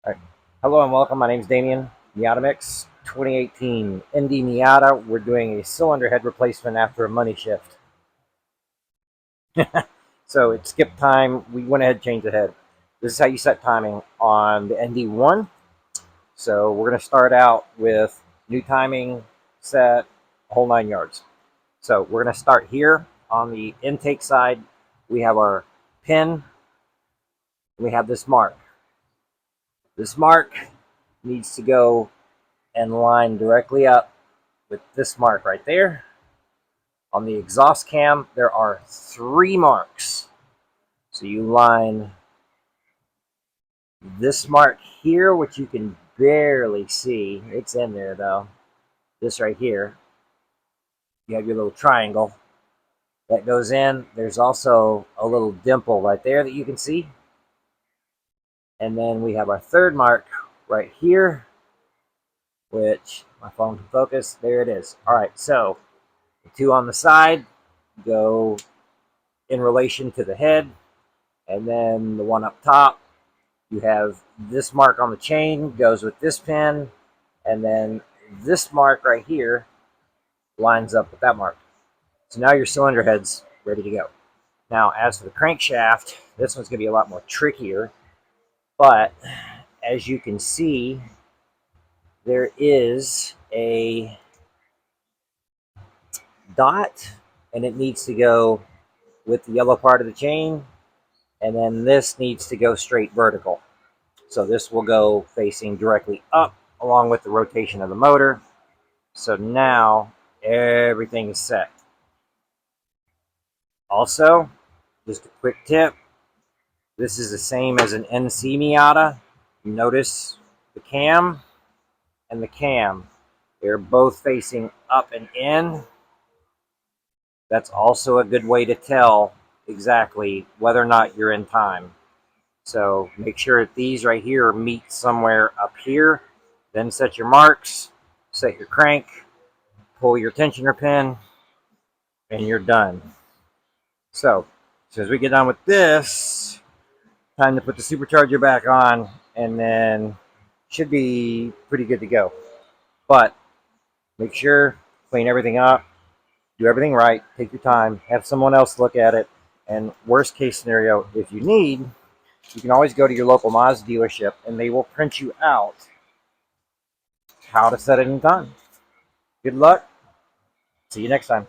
All right. Hello and welcome. My name's Damien. Miatamix 2018 ND Miata. We're doing a cylinder head replacement after a money shift. So it skipped time. We went ahead and changed the head. This is how you set timing on the ND1. So we're going to start out with new timing set, whole 9 yards. So we're going to start here on the intake side. We have our pin. We have this mark. This mark needs to go and line directly up with this mark right there. On the exhaust cam, there are 3 marks. So you line this mark here, which you can barely see. It's in there though. This right here. You have your little triangle that goes in. There's also a little dimple right there that you can see. And then we have our 3rd mark right here, which my phone can focus. There it is. All right, so the 2 on the side go in relation to the head, and then the 1 up top, you have this mark on the chain goes with this pin, and then this mark right here lines up with that mark. So now your cylinder head's ready to go. Now, as for the crankshaft, this one's going to be a lot more trickier, but as you can see, there is a dot, and it needs to go with the yellow part of the chain, and then this needs to go straight vertical. So this will go facing directly up along with the rotation of the motor. So now everything is set. Also, just a quick tip, this is the same as an NC Miata. Notice the cam and the cam, they're both facing up and in. That's also a good way to tell exactly whether or not you're in time. So make sure that these right here meet somewhere up here. Then set your marks, set your crank, pull your tensioner pin, and you're done. So as soon as we get done with this, time to put the supercharger back on, and then should be pretty good to go. But make sure, clean everything up, do everything right, take your time, have someone else look at it, and worst case scenario, if you need, you can always go to your local Mazda dealership and they will print you out how to set it in time. Good luck. See you next time.